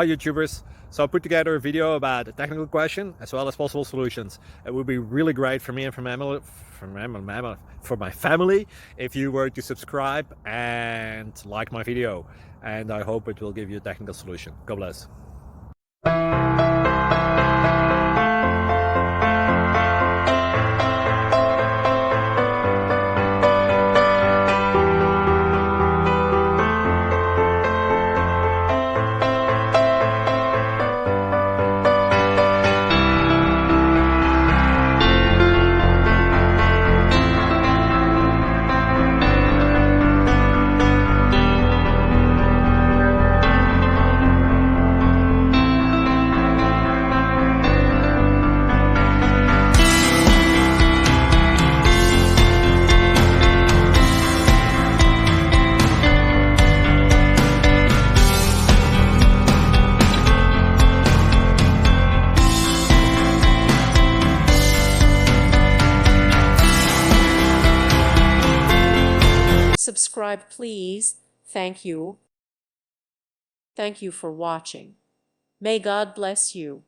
Hi YouTubers. So I put together a video about a technical question as well as possible solutions. It would be really great for me and for my family if you were to subscribe and like my video. And I hope it will give you a technical solution. God bless. Subscribe, please. Thank you. Thank you for watching. May God bless you.